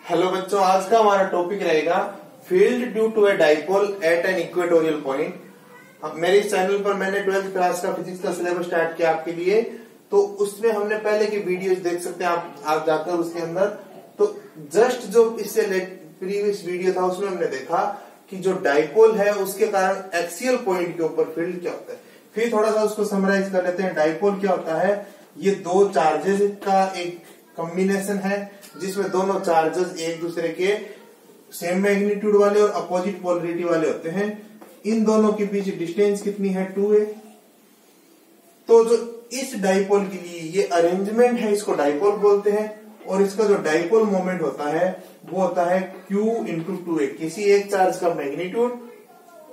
Hello बच्चों, आज का हमारा टॉपिक रहेगा field due to a dipole at an equatorial point. मेरे इस चैनल पर मैंने 12th क्लास का फिजिक्स का सिलेबस स्टार्ट किया आपके लिए, तो उसमें हमने पहले की वीडियोस देख सकते हैं आप जाकर उसके अंदर। तो जस्ट जो इससे प्रीवियस वीडियो था उसमें हमने देखा कि जो डाइपोल है उसके कारण एक्सियल पॉइंट के ऊपर फील्ड क्या होता है। फिर थोड़ा सा उसको समराइज कर लेते हैं। डाइपोल क्या होता है? ये दो चार्जेस का एक कॉम्बिनेशन है जिसमें दोनों चार्जेस एक दूसरे के सेम मैग्नीट्यूड वाले और अपोजिट पोलरिटी वाले होते हैं। इन दोनों के बीच डिस्टेंस कितनी है? 2a। तो जो इस डाइपोल के लिए ये अरेंजमेंट है इसको डाइपोल बोलते हैं, और इसका जो डाइपोल मोमेंट होता है वो होता है q इंटू 2a। किसी एक चार्ज का मैग्नीट्यूड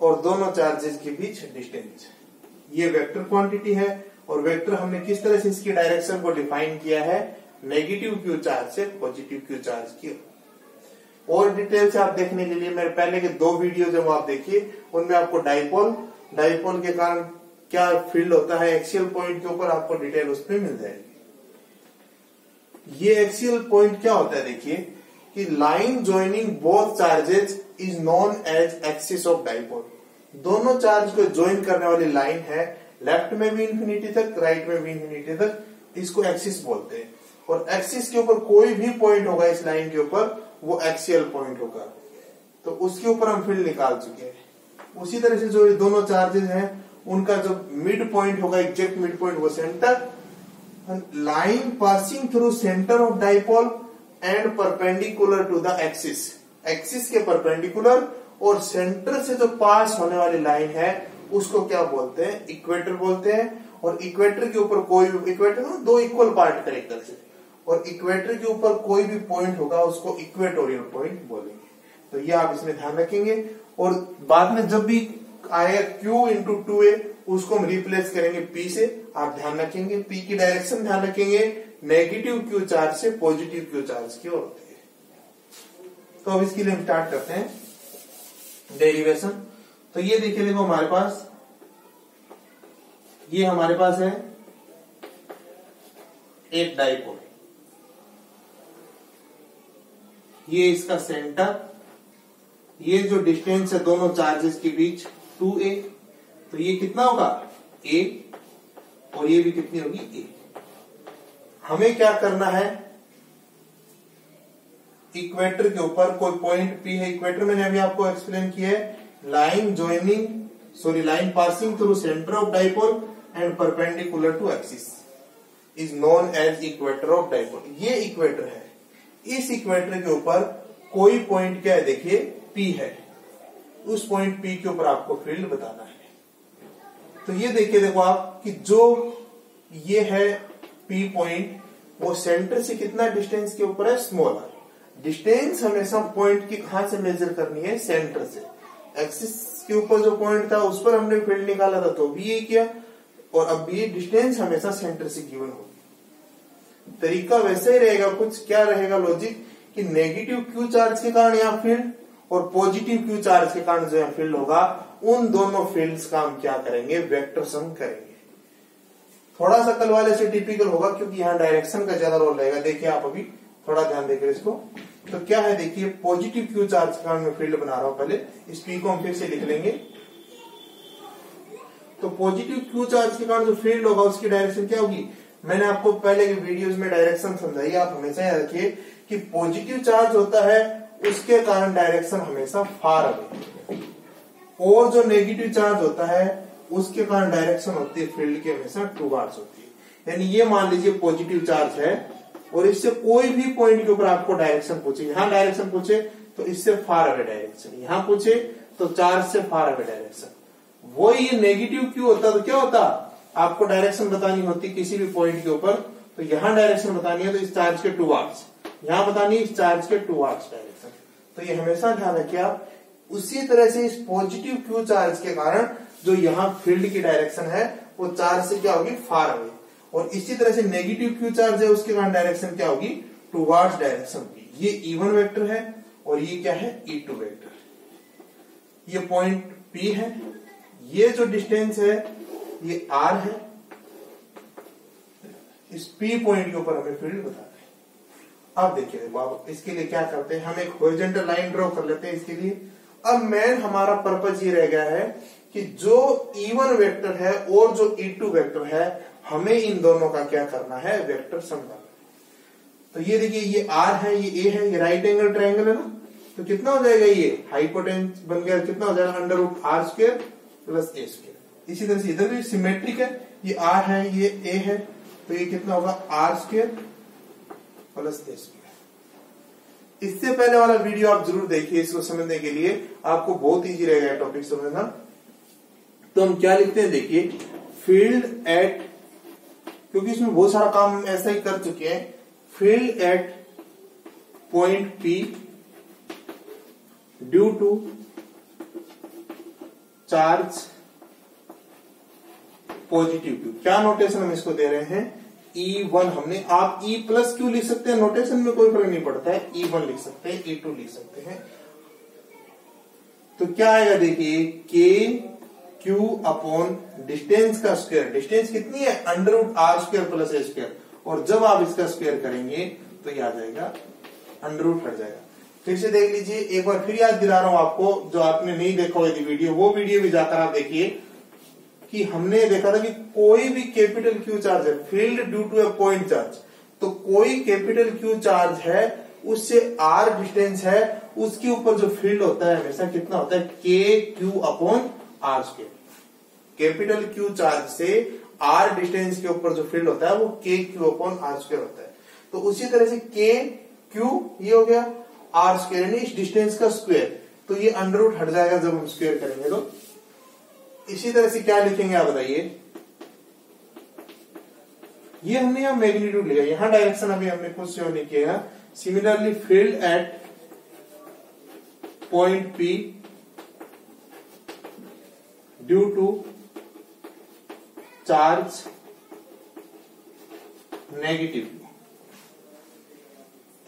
और दोनों चार्जेस के बीच डिस्टेंस। ये वेक्टर क्वांटिटी है, और वेक्टर हमने किस तरह से इसकी डायरेक्शन को डिफाइन किया है? नेगेटिव क्यू चार्ज से पॉजिटिव क्यू चार्ज की। और डिटेल से आप देखने के लिए मेरे पहले के दो वीडियो जब आप देखिए उनमें आपको डाइपोल के कारण क्या फील्ड होता है एक्सियल पॉइंट के ऊपर आपको डिटेल उस पर मिल जाएगी। ये एक्सियल पॉइंट क्या होता है? देखिए कि line joining both charges is known as axis of dipole. दोनों चार्ज को ज्वाइन करने वाली लाइन है, लेफ्ट में भी इंफिनिटी तक, राइट में भी इंफिनिटी तक, इसको एक्सिस बोलते हैं। और एक्सिस के ऊपर कोई भी पॉइंट होगा इस लाइन के ऊपर वो एक्सियल पॉइंट होगा, तो उसके ऊपर हम फील्ड निकाल चुके हैं। उसी तरह से जो ये दोनों चार्जेस हैं उनका जो मिड पॉइंट होगा, एग्जैक्ट मिड पॉइंट, वो centre. Line passing through centre of dipole and perpendicular to the axis. Axis के परपेंडिकुलर और सेंटर से जो पास होने वाली लाइन है उसको क्या बोलते हैं? इक्वेटर बोलते हैं। और इक्वेटर के ऊपर कोई इक्वेटर दो इक्वल पार्ट का एक तरह से, और इक्वेटर के ऊपर कोई भी पॉइंट होगा उसको इक्वेटोरियल पॉइंट बोलेंगे। तो ये आप इसमें ध्यान रखेंगे। और बाद में जब भी आएगा q इंटू 2a उसको हम रिप्लेस करेंगे p से। आप ध्यान रखेंगे p की डायरेक्शन ध्यान रखेंगे, नेगेटिव q चार्ज से पॉजिटिव q चार्ज की ओर होती है। तो अब इसके लिए हम स्टार्ट करते हैं डेरिवेशन। तो ये देखिए, देखो हमारे पास ये हमारे पास है एक डाइपोल, ये इसका सेंटर, ये जो डिस्टेंस है दोनों चार्जेस के बीच 2a, तो ये कितना होगा? a, और ये भी कितनी होगी? a। हमें क्या करना है? इक्वेटर के ऊपर कोई पॉइंट p है। इक्वेटर मैंने अभी आपको एक्सप्लेन किया है, line passing through centre of dipole and perpendicular to axis is known as equator of dipole. ये इक्वेटर है, इस इक्वेटर के ऊपर कोई पॉइंट क्या है? देखिए P है, उस पॉइंट P के ऊपर आपको फील्ड बताना है। तो ये देखिए, देखो आप कि जो ये है P पॉइंट, वो सेंटर से कितना डिस्टेंस के ऊपर है? Small r। डिस्टेंस हमेशा पॉइंट की कहां से मेजर करनी है? सेंटर से। एक्सिस के ऊपर जो पॉइंट था उस पर हमने फील्ड निकाला था तो भी ये किया, और अब ये डिस्टेंस हमेशा सेंटर से गिवन होगी। तरीका वैसे ही रहेगा, कुछ क्या रहेगा लॉजिक कि नेगेटिव क्यू चार्ज के कारण यहाँ फील्ड और पॉजिटिव क्यू चार्ज के कारण जो यहाँ फील्ड होगा, उन दोनों फील्ड्स का हम क्या करेंगे? वेक्टर सम करेंगे। थोड़ा सा कल वाले से टिपिकल होगा क्योंकि यहाँ डायरेक्शन का ज्यादा रोल रहेगा। देखिए आप अभी थोड़ा ध्यान देकर इसको। तो क्या है? देखिए पॉजिटिव क्यू चार्ज के कारण मैं फील्ड बना रहा हूं। पहले इस पी को हम फिर से लिख लेंगे। तो पॉजिटिव क्यू चार्ज के कारण जो फील्ड होगा उसकी डायरेक्शन क्या होगी? मैंने आपको पहले के वीडियोस में डायरेक्शन समझाई, आप हमेशा याद रखिए कि पॉजिटिव चार्ज होता है उसके कारण डायरेक्शन हमेशा फार अवे, और जो नेगेटिव चार्ज होता है उसके कारण डायरेक्शन होती है फील्ड की हमेशा टुवर्ड्स होती है। यानी ये मान लीजिए पॉजिटिव चार्ज है और इससे कोई भी पॉइंट के ऊपर आपको डायरेक्शन पूछे, यहां डायरेक्शन पूछे तो इससे फार अवे डायरेक्शन, यहां पूछे तो चार्ज से फार अवे डायरेक्शन। वही नेगेटिव क्यू होता तो क्या होता? आपको डायरेक्शन बतानी होती किसी भी पॉइंट के ऊपर, तो यहां डायरेक्शन बतानी है तो इस चार्ज के टुवर्ड्स, यहां बतानी है इस चार्ज के टुवर्ड्स डायरेक्शन। तो ये हमेशा ध्यान रखिए आप। उसी तरह से इस पॉजिटिव क्यू चार्ज के कारण जो यहाँ फील्ड की डायरेक्शन है वो चार्ज से क्या होगी? Far away. और इसी तरह से नेगेटिव क्यू चार्ज है उसके कारण डायरेक्शन क्या होगी? टुवर्ड्स डायरेक्शन होगी। ये E1 वेक्टर है और ये क्या है? E2 vector. ये पॉइंट P है, ये जो डिस्टेंस है ये R है। इस P पॉइंट के ऊपर हमें फील्ड बताना है। अब देखिए देखो, अब इसके लिए क्या करते हैं, हम एक हॉरिजॉन्टल लाइन ड्रॉ कर लेते हैं इसके लिए। अब मेन हमारा पर्पज ये रह गया है कि जो E1 वेक्टर है और जो E2 वेक्टर है, हमें इन दोनों का क्या करना है, वेक्टर सम करना है। तो ये देखिए, ये R है, ये A है, ये राइट एंगल ट्रायंगल है ना, तो कितना हो जाएगा, ये हाइपोटेन्यूज बन गया, कितना हो जाएगा, √R² प्लस A²। इसी तरह से इधर भी सिमेट्रिक है, ये R है, ये A है, तो ये कितना होगा, R² प्लस A²। इससे पहले वाला वीडियो आप जरूर देखिए, इसको समझने के लिए आपको बहुत इजी रहेगा टॉपिक समझना। तो हम क्या लिखते हैं, देखिए, फील्ड एट, क्योंकि इसमें बहुत सारा काम ऐसा ही कर चुके हैं, field at point P due to charge positive Q। क्या नोटेशन हम इसको दे रहे हैं, E1 हमने, आप E प्लस Q लिख सकते हैं, नोटेशन में कोई फर्क नहीं पड़ता है, E1 लिख सकते हैं, E2 लिख सकते हैं। तो क्या आएगा, देखिए, KQ अपॉन डिस्टेंस का स्क्वायर, डिस्टेंस कितनी है, √R² प्लस A², और जब आप इसका स्क्वायर करेंगे तो ये आ जाएगा, √ हट जाएगा। फिर से देख लीजिए, एक बार फिर याद दिला रहा हूं आपको, जो आपने नहीं देखा होगा वीडियो, वो वीडियो भी जाकर आप देखिए, कि हमने देखा था कि कोई भी कैपिटल Q चार्ज है, field due to a point charge, तो कोई कैपिटल Q चार्ज है, उससे R डिस्टेंस है, उसके ऊपर जो फील्ड होता है हमेशा कितना होता है, KQ upon R²। Capital Q charge से R डिस्टेंस के ऊपर जो फील्ड होता है वो KQ अपॉन R² होता है। तो उसी तरह से KQ ये हो गया, R² यानी इस डिस्टेंस का स्क्वायर, तो ये √ हट जाएगा जब हम स्क्वायर करेंगे। तो इसी तरह से क्या लिखेंगे आप बताइए, ये हमने यहां मैग्नीट्यूड लिया, यहां डायरेक्शन अभी हमने कुछ से नहीं किया। Similarly field at point P due to charge negative,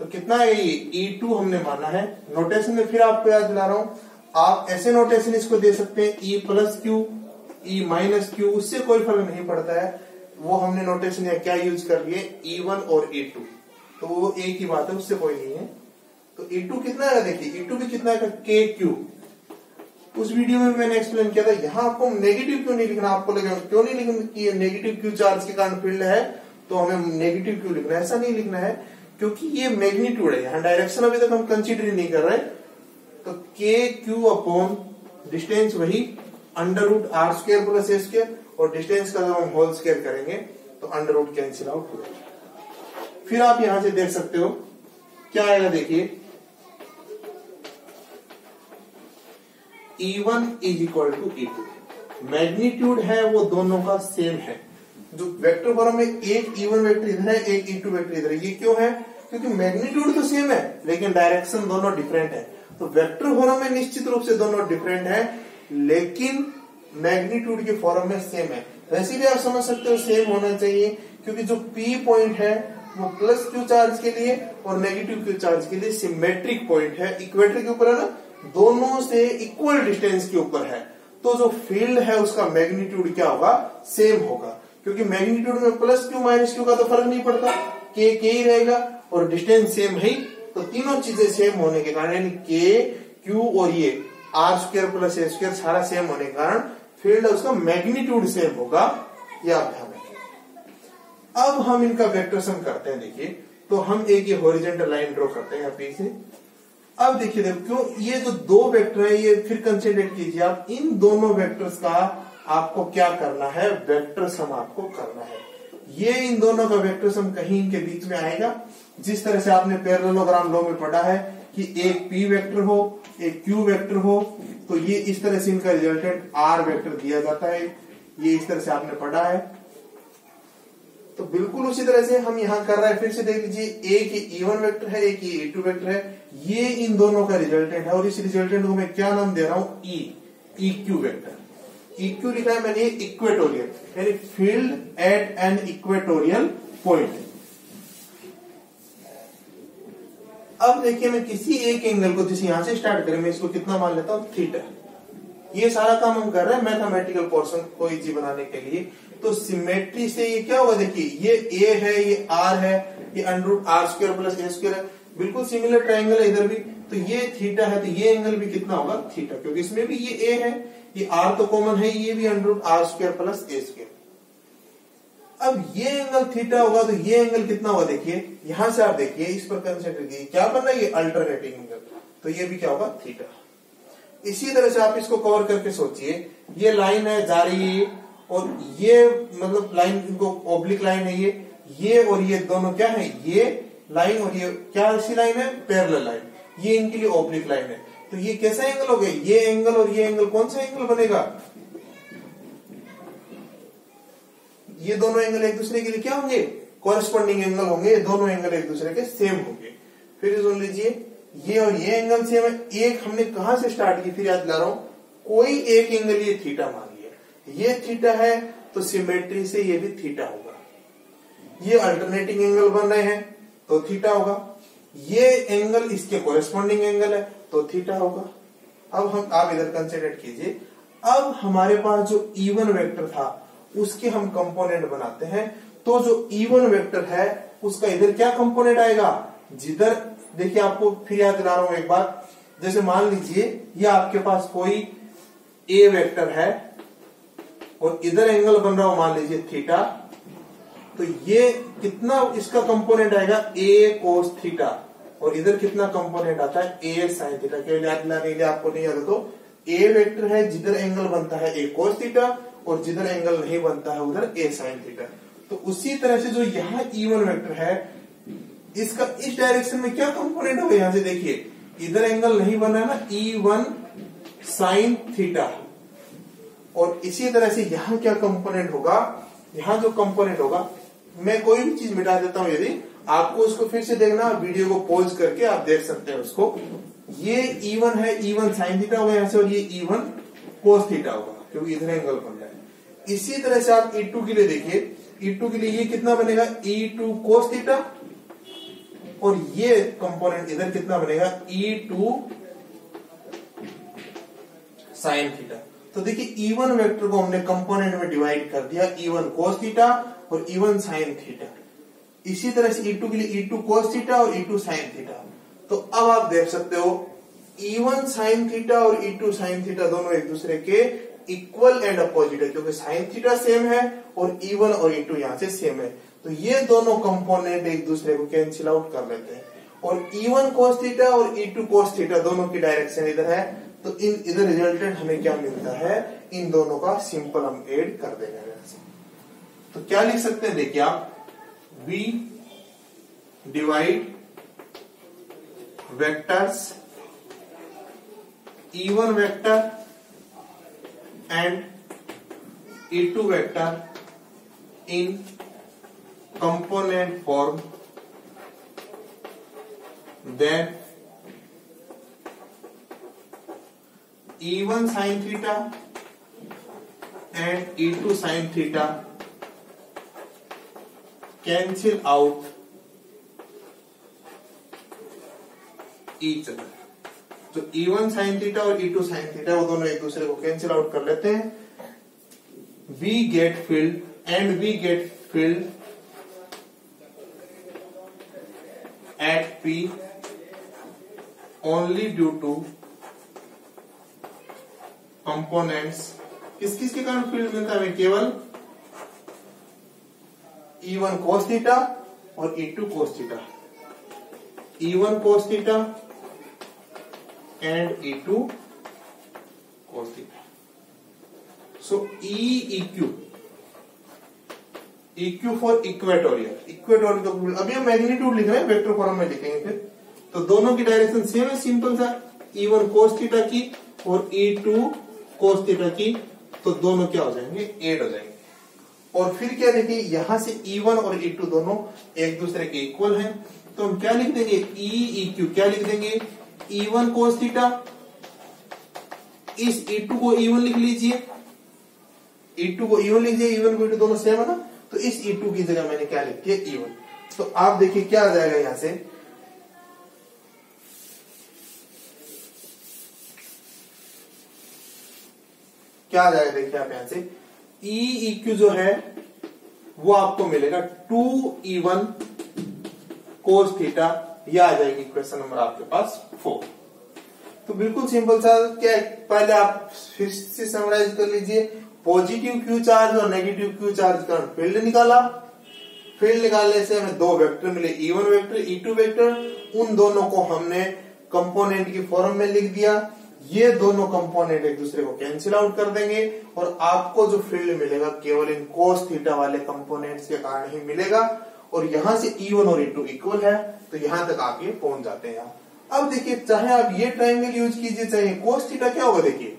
तो कितना है ये, E2 हमने माना है। नोटेशन में फिर आपको याद दिला रहा हूं, आप ऐसे नोटेशन इसको दे सकते हैं, E plus Q, E minus Q, उससे कोई फर्क नहीं पड़ता है, वो हमने नोटेशन क्या यूज कर लिए, E1 और E2, तो वो एक ही बात है, उससे कोई नहीं है। तो E2 कितना है, देखिए E2 भी कितना है, KQ। उस वीडियो में मैंने एक्सप्लेन किया था, यहां आपको नेगेटिव क्यों नहीं लिखना, आपको लगेगा क्यों नहीं लिखना कि नेगेटिव Q चार्ज के कारण फील्ड है तो हमें नेगेटिव क्यों लिखना है, ऐसा नहीं लिखना है, क्योंकि ये मैग्नीट्यूड है, यहाँ डायरेक्शन अभी तक हम कंसीडर ही नहीं कर रहे। तो KQ अपॉन डिस्टेंस वही √R² प्लस A², और डिस्टेंस का जब हम होल स्क्वायर करेंगे तो √ कैंसिल आउट हो जाएगा। फिर आप यहां से देख सकते हो क्या आएगा, देखिए, E1 is equal to E2, magnitude है वो दोनों का सेम है। जो वेक्टर फॉर्म में एक E1 वेक्टर इधर है, एक E2 वेक्टर इधर है, ये क्यों है, क्योंकि मैग्नीट्यूड तो सेम है लेकिन डायरेक्शन दोनों डिफरेंट है। तो वेक्टर फॉर्म में निश्चित रूप से दोनों डिफरेंट है, लेकिन मैग्नीट्यूड के फॉर्म में सेम है। वैसे भी आप समझ सकते हो सेम होना चाहिए, क्योंकि जो P पॉइंट है वो प्लस Q चार्ज के लिए और नेगेटिव Q चार्ज के लिए सिमेट्रिक पॉइंट है, इक्वेटर के ऊपर है ना, दोनों से इक्वल डिस्टेंस के ऊपर है, तो जो फील्ड है उसका मैग्नीट्यूड क्या होगा, सेम होगा, क्योंकि मैग्नीट्यूड में प्लस Q माइनस Q का तो फर्क नहीं पड़ता, K ही रहेगा और डिस्टेंस सेम है, तो तीनों चीजें सेम होने के कारण, यानी K, Q और ये R² प्लस A² सारा सेम होने के कारण फील्ड उसका मैग्नीट्यूड सेम होगा, यह आप ध्यान रखें। अब हम इनका वेक्टर सम करते हैं, देखिए, तो हम एक ये हॉरिजॉन्टल लाइन ड्रॉ करते हैं यहाँ पे से। अब देखिए, क्यों ये जो दो वेक्टर है, ये फिर कंसिडर कीजिए आप, इन दोनों वेक्टर्स का आपको क्या करना है, वेक्टर सम आपको करना है। ये इन दोनों का वेक्टर सम कहीं इनके बीच में आएगा, जिस तरह से आपने पैरेललोग्राम लॉ में पढ़ा है कि एक P वेक्टर हो, एक Q वेक्टर हो, तो ये इस तरह से इनका रिजल्टेंट R वेक्टर दिया जाता है, ये इस तरह से आपने पढ़ा है। तो बिल्कुल उसी तरह से हम यहां कर रहे हैं, फिर से देख लीजिए, एक ये E1 वेक्टर है, एक ये E2 वेक्टर है, ये इन दोनों का रिजल्टेंट है, और इस रिजल्टेंट को मैं क्या नाम दे रहा हूं, EQ वेक्टर। EQ लिखा है मैंने इक्वेटोरियल, यानी field at an equatorial point. अब देखिए, मैं किसी एक एंगल को, जैसे यहां से स्टार्ट करें, मैं इसको कितना मान लेता हूं, थीटा। ये सारा काम हम कर रहे हैं मैथमेटिकल पोर्शन को इजी बनाने के लिए, तो सिमेट्री से ये क्या होगा, देखिए ये ए है, ये आर है, ये √r² + a² है, बिल्कुल सिमिलर ट्राइंगल है इधर भी, तो ये थीटा है, तो ये एंगल भी कितना होगा, थीटा, क्योंकि इसमें भी ये ए है, ये आर तो कॉमन है, ये भी √r² + a²। अब ये एंगल थीटा होगा तो ये एंगल कितना होगा, देखिए यहां से आप देखिए, इस पर कंसिडर कीजिए, क्या बन रहा है, ये अल्टरनेटिंग एंगल, तो ये भी क्या होगा, थीटा। इसी तरह से आप इसको कवर करके सोचिए, ये लाइन है जा रही है, और ये मतलब लाइन, इनको ऑब्लिक लाइन है ये और ये दोनों क्या है, ये लाइन और ये क्या ऐसी लाइन है, पैरेलल लाइन, ये इनके लिए ऑब्लिक लाइन है, तो ये कैसा एंगल हो गया, ये एंगल और ये एंगल कौन सा एंगल बनेगा, ये दोनों एंगल एक दूसरे के लिए क्या होंगे, कॉरेस्पॉन्डिंग एंगल होंगे, ये दोनों एंगल एक दूसरे के सेम होंगे। फिर सुन लीजिए, ये और ये एंगल सेम है, एक हमने कहां से स्टार्ट की, फिर याद दिला रहा हूं, कोई एक एंगल ये थीटा मान लिया, ये थीटा है, तो सिमेट्री से ये भी थीटा होगा, ये अल्टरनेटिंग एंगल बन रहे हैं तो थीटा होगा, ये एंगल इसके कॉरेस्पॉन्डिंग एंगल है तो थीटा होगा। अब आप इधर कंसिडर कीजिए, अब हमारे पास जो E1 वेक्टर था उसके हम कंपोनेंट बनाते हैं, तो जो E1 वेक्टर है उसका इधर क्या कंपोनेंट आएगा, जिधर देखिए आपको फिर याद दिला रहा हूं एक बात, जैसे मान लीजिए ये आपके पास कोई ए वेक्टर है और इधर एंगल बन रहा हो मान लीजिए थीटा, तो ये कितना इसका कंपोनेंट आएगा, ए कोस थीटा, और इधर कितना कंपोनेंट आता है, ए साइन थीटा। केवल याद दिलाने के लिए, आपको नहीं आता तो ए वेक्टर है, जिधर एंगल बनता है ए कोस थीटा, और जिधर एंगल नहीं बनता है उधर ए साइन थीटा। तो उसी तरह से जो यहाँ E1 वेक्टर है, इसका इस डायरेक्शन में क्या कंपोनेंट होगा, यहां से देखिए इधर एंगल नहीं बना है ना, E1 साइन थीटा, और इसी तरह से यहां क्या कंपोनेंट होगा, यहां जो कंपोनेंट होगा, मैं कोई भी चीज मिटा देता हूं, यदि आपको उसको फिर से देखना, वीडियो को पॉज करके आप देख सकते हैं उसको। ये E1 है, E1 साइन थीटा होगा यहां से, और ये E1 कोस थीटा होगा, क्योंकि इधर एंगल बन रहा है। इसी तरह से आप E2 के लिए देखिए, E2 के लिए ये कितना बनेगा, E2 कोस थीटा, और ये कंपोनेंट इधर कितना बनेगा, E2 साइन थीटा। तो देखिए E1 वेक्टर को हमने कंपोनेंट में डिवाइड कर दिया, E1 कोस थीटा और E1 साइन थीटा। इसी तरह से E2 के लिए E2 कोस थीटा और E2 साइन थीटा। तो अब आप देख सकते हो E1 साइन थीटा और E2 साइन थीटा दोनों एक दूसरे के इक्वल एंड अपोजिट है, क्योंकि साइन थीटा सेम है और E1 और E2 यहां से सेम है, तो ये दोनों कंपोनेंट एक दूसरे को कैंसिल आउट कर लेते हैं। और E1 कोस थीटा और E2 कोस थीटा दोनों की डायरेक्शन इधर है, तो इन इधर रिजल्टेंट हमें क्या मिलता है, इन दोनों का सिंपल हम ऐड कर देंगे। तो क्या लिख सकते हैं, देखिए आप, V divide vectors E1 vector and E2 vector in component form, then E1 sin theta and E2 sin theta cancel out each other। तो E1 sin थीटा और E2 sin थीटा वो दोनों एक दूसरे को कैंसिल आउट कर लेते हैं। We get filled and we get filled at P only due to components। किस किस के कारण फील्ड मिलता है हमें, केवल E1 cos थीटा और E2 cos theta, E1 cos theta and E2 cos theta। So EQ for equatorial, equatorial का अभी हम मैग्नीट्यूड लिख रहे हैं, वेक्टर फॉर्म में लिखेंगे फिर। तो दोनों की डायरेक्शन सेम है, सिंपल सा, E1 cos थीटा की और E2 cos थीटा की, तो दोनों क्या हो जाएंगे, ऐड हो जाएंगे। और फिर क्या देखिए, यहां से E1 और E2 दोनों एक दूसरे के इक्वल हैं, तो हम क्या लिख देंगे, EQ क्या लिख देंगे, E1 cos थीटा, इस E2 को E1 लिख लीजिए, E2 को E1 लिख दीजिए, E1 को E2 दोनों सेम है ना, तो इस E2 की जगह मैंने क्या लिख दिया, E1। तो आप देखिए क्या आ जाएगा, यहां से क्या आ जाएगा, देखिए आप यहां से EEQ जो है वो आपको मिलेगा 2E1 cos थीटा, यह आ जाएगी इक्वेशन नंबर आपके पास 4। तो बिल्कुल सिंपल सा क्या है, पहले आप फिर से समराइज कर लीजिए। पॉजिटिव क्यू चार्ज और नेगेटिव क्यू चार्ज का फील्ड निकाला। फील्ड निकालने से हमें दो वेक्टर मिले, E1 वेक्टर, E2 वेक्टर। उन दोनों को हमने कंपोनेंट की फॉर्म में लिख दिया। ये दोनों कंपोनेंट एक दूसरे को कैंसिल आउट कर देंगे और आपको जो फील्ड मिलेगा केवल इन कोस थीटा वाले कंपोनेंट्स के कारण ही मिलेगा। और यहां से E1 और E2 इक्वल है, तो यहां तक आप ये पहुंच जाते हैं। अब देखिए, चाहे आप ये ट्राइंगल यूज कीजिए, चाहे कोस थीटा, क्या होगा देखिए,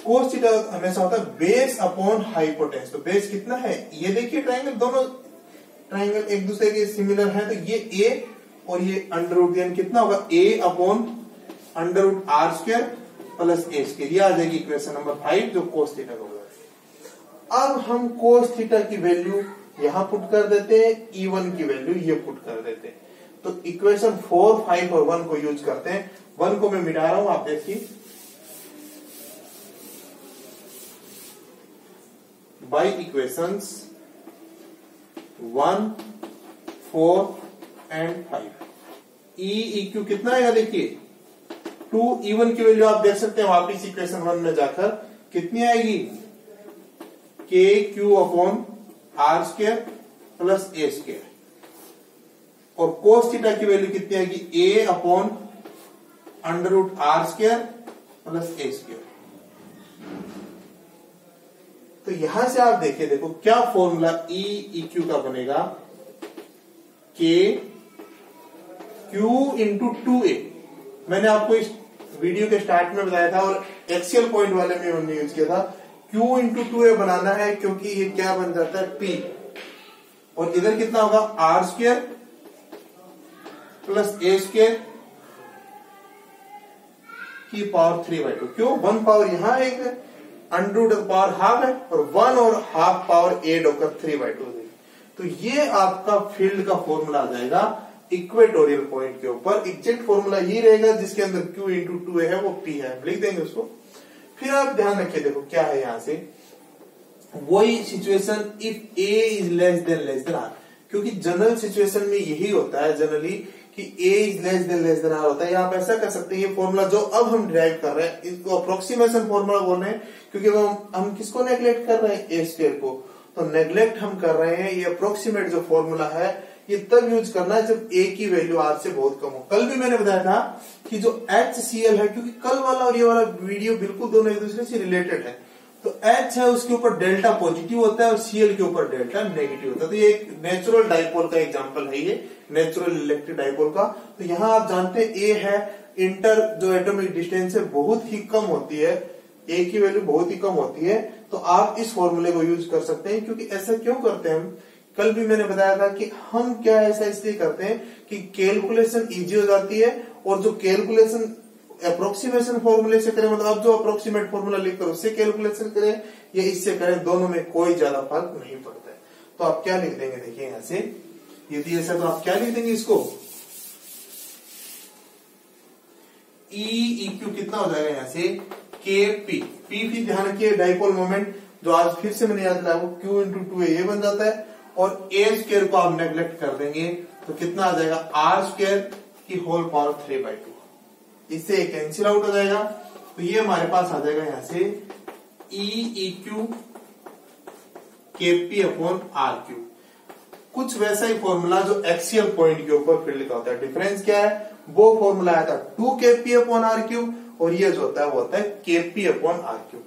कोस थीटा हमेशा होता है बेस अपॉन हाइपोटेन्यूस। तो बेस कितना है, ये देखिए ट्राइंगल, दोनों ट्राइंगल एक दूसरे के सिमिलर है, तो ये ए और ये अंडर रूट यानी कितना होगा, a upon under root r square plus a square. ये आ जाएगी इक्वेशन नंबर 5 जो कोस थीटा का होगा। अब हम कोस थीटा की वैल्यू यहां पुट कर देते हैं, E1 की वैल्यू ये पुट कर देते हैं। तो इक्वेशन 4, 5 और 1 को यूज करते हैं। 1 को मैं मिटा रहा हूं, आप देखिए, बाई इक्वेशंस 1, 4 एंड 5। EEQ कितना आएगा देखिए, 2E1 की वैल्यू आप देख सकते हैं वापिस इक्वेशन 1 में जाकर, कितनी आएगी, KQ upon r square plus a square. और कोस थीटा की वैल्यू कितनी आएगी, a upon under root r square plus a square. तो यहां से आप देखिए, देखो क्या फॉर्मूला EEQ का बनेगा, K Q इंटू 2A। मैंने आपको इस वीडियो के स्टार्ट में बताया था और एक्सियल पॉइंट वाले में हमने यूज किया था। Q इंटू 2A बनाना है क्योंकि ये क्या बन जाता है, P, और इधर कितना होगा, r square plus a square की पावर 3/2। क्यों, 1 पावर यहां एक अंडर रूट पावर हाफ है और 1 और हाफ पावर 8 होकर 3/2। तो ये आपका फील्ड का फॉर्मूला आ जाएगा इक्वेटोरियल पॉइंट के ऊपर। एग्जैक्ट फॉर्मूला ये रहेगा जिसके अंदर Q इंटू 2A है, वो P है, लिख देंगे उसको। फिर आप ध्यान रखिए, देखो क्या है यहां से, वही situation if A is less than R। क्योंकि जनरल सिचुएशन में यही होता है जनरली कि A is less than R होता है। आप ऐसा कर सकते हैं, ये फॉर्मूला जो अब हम डिराइव कर रहे हैं इसको अप्रोक्सीमेशन फॉर्मूला बोल रहे हैं, क्योंकि हम किसको नेग्लेक्ट कर रहे हैं, ए स्क्वायर को। तो नेग्लेक्ट हम कर रहे हैं, ये अप्रोक्सीमेट जो फॉर्मूला है ये तब यूज करना है जब A की वैल्यू R से बहुत कम हो। कल भी मैंने बताया था कि जो HCl है, क्योंकि कल वाला और ये वाला वीडियो बिल्कुल दोनों एक दूसरे से रिलेटेड है, तो H है उसके ऊपर डेल्टा पॉजिटिव होता है और Cl के ऊपर डेल्टा नेगेटिव होता है। तो ये एक नेचुरल डाइपोल का एग्जांपल है, ये नेचुरल इलेक्ट्रिक डाइपोल का। तो यहाँ आप जानते हैं A है, इंटर जो एटॉमिक डिस्टेंस है बहुत ही कम होती है, A की वैल्यू बहुत ही कम होती है। तो आप इस फॉर्मूले को यूज कर सकते हैं। क्योंकि ऐसा क्यों करते हैं हम, कल भी मैंने बताया था कि हम क्या ऐसा इसलिए करते हैं कि कैलकुलेशन इजी हो जाती है, और जो कैलकुलेशन अप्रोक्सीमेशन फॉर्मूले से करें, मतलब आप जो अप्रोक्सीमेट फॉर्मूला लिखकर उससे कैलकुलेशन करें या इससे करें, दोनों में कोई ज्यादा फर्क नहीं पड़ता है। तो आप क्या लिख देंगे, देखिए यहां से, यदि ऐसा तो आप क्या लिख देंगे इसको, EEQ कितना हो जाएगा यहां से, KP। P भी ध्यान रखिए, डाइपोल मोमेंट जो आज फिर से मैंने याद दिलाया वो Q इंटू 2A ये बन जाता है, और A स्क्वायर को आप नेग्लेक्ट कर देंगे तो कितना आ जाएगा, R स्क्वायर की होल पावर 3/2। इससे कैंसिल आउट हो जाएगा। तो ये हमारे पास आ जाएगा यहां से EEQ KP अपॉन RQ। कुछ वैसा ही फॉर्मूला जो एक्सियल पॉइंट के ऊपर फील्ड का होता है। डिफरेंस क्या है, वो फॉर्मूला आया था 2KP अपॉन RQ, और ये जो होता है वो होता है KP अपॉन RQ।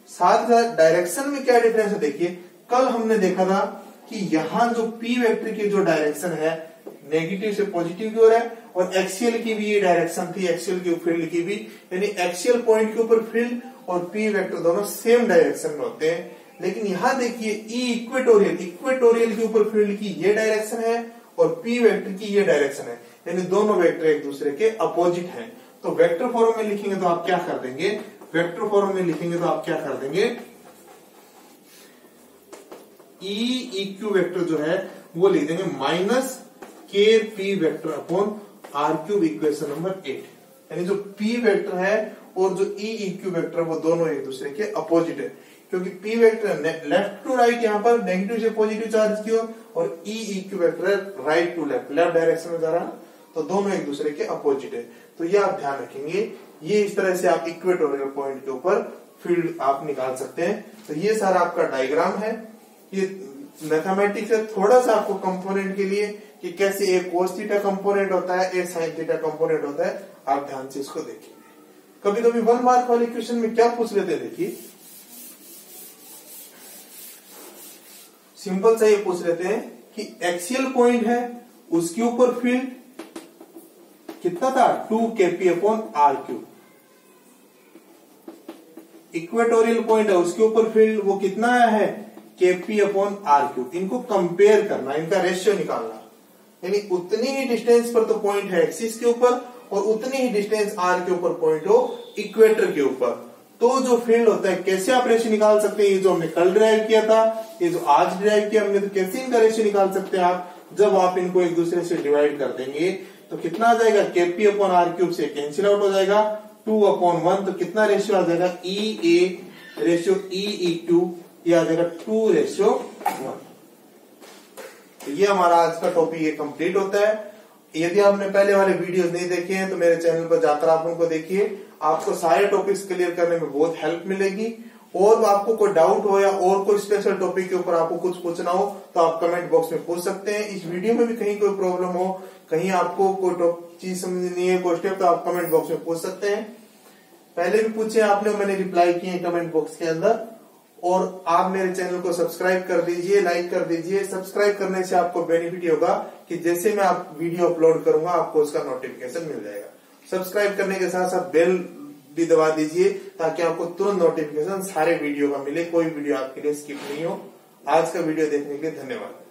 साथ साथ डायरेक्शन में क्या डिफरेंस है, देखिए कल हमने देखा था कि यहां जो P वेक्टर की जो डायरेक्शन है नेगेटिव से पॉजिटिव की ओर है, और एक्सियल की भी ये डायरेक्शन थी, एक्सियल की फील्ड की भी, यानी एक्सियल पॉइंट के ऊपर फील्ड और P वेक्टर दोनों सेम डायरेक्शन में होते हैं। लेकिन यहां देखिए E इक्वेटोरियल के ऊपर फील्ड की ये डायरेक्शन है और P वेक्टर की ये डायरेक्शन है, यानी दोनों वेक्टर एक दूसरे के अपोजिट हैं। तो वेक्टर फॉर्म में लिखेंगे तो आप क्या कर देंगे, वेक्टर फॉर्म में लिखेंगे तो आप क्या कर देंगे, EEQ वेक्टर जो है वो लिख देंगे minus KP vector upon R cube, equation number 8। यानी जो P वेक्टर है और जो EEQ वेक्टर है वो दोनों एक दूसरे के अपोजिट है, क्योंकि P vector left to right यहाँ पर नेगेटिव से पॉजिटिव चार्ज की ओर और EEQ वेक्टर है right to left, left direction में जा रहा है, तो दोनों एक दूसरे के अपोजिट है। तो ये आप ध्यान रखेंगे, ये इस तरह से आप इक्वेटोरियल पॉइंट के ऊपर फील्ड आप निकाल सकते हैं। तो ये सारा आपका डायग्राम है। ये मैथमेटिक्स है, थोड़ा सा आपको कंपोनेंट के लिए कि कैसे एक कोस थीटा कंपोनेंट होता है, एक साइन थीटा कंपोनेंट होता है, आप ध्यान से इसको देखिए। कभी कभी 1 मार्क वाले क्वेश्चन में क्या पूछ लेते हैं, देखिए सिंपल सा ये पूछ लेते हैं कि एक्सियल पॉइंट है उसके ऊपर फील्ड कितना था 2kp/r3, इक्वेटोरियल पॉइंट है उसके ऊपर फील्ड वो कितना आया है kp/r3। इनको कंपेयर करना, इनका रेशियो निकालना, यानी उतनी ही डिस्टेंस पर तो पॉइंट है एक्सिस के ऊपर और उतनी ही डिस्टेंस r के ऊपर पॉइंट हो इक्वेटर के ऊपर, तो जो फील्ड होता है कैसे आप रेशियो निकाल सकते हैं। ये जो हमने कल ड्राइव किया था, ये जो आज ड्राइव किया हमने, तो कैसे इनका रेशियो निकाल सकते हैं आप, जब आप इनको एक दूसरे से डिवाइड कर देंगे तो कितना आ जाएगा kp/r3 से कैंसिल आउट हो जाएगा 2/1, तो कितना रेशियो आ जाएगा EA रेशियो EEQ, ये आ जाएगा 2:1। तो ये हमारा आज का टॉपिक ये कंप्लीट होता है। यदि आपने पहले वाले वीडियोस नहीं देखे हैं तो मेरे चैनल पर जाकर आप उनको देखिए, आपको सारे टॉपिक्स क्लियर करने में बहुत हेल्प मिलेगी। और आपको कोई डाउट हो या और कोई स्पेशल टॉपिक के ऊपर आपको कुछ पूछना हो तो आप कमेंट बॉक्स में पूछ सकते हैं। इस वीडियो में भी कहीं कोई प्रॉब्लम हो, कहीं आपको कोई चीज समझनी है, कोई स्टेप, तो आप कमेंट बॉक्स में पूछ सकते हैं। पहले भी पूछे आपने, मैंने रिप्लाई किए कमेंट बॉक्स के अंदर। और आप मेरे चैनल को सब्सक्राइब कर दीजिए, लाइक कर दीजिए। सब्सक्राइब करने से आपको बेनिफिट होगा कि जैसे मैं आप वीडियो अपलोड करूंगा आपको उसका नोटिफिकेशन मिल जाएगा। सब्सक्राइब करने के साथ साथ बेल भी दबा दीजिए ताकि आपको तुरंत नोटिफिकेशन सारे वीडियो का मिले, कोई वीडियो आपके लिए स्किप नहीं हो। आज का वीडियो देखने के लिए धन्यवाद।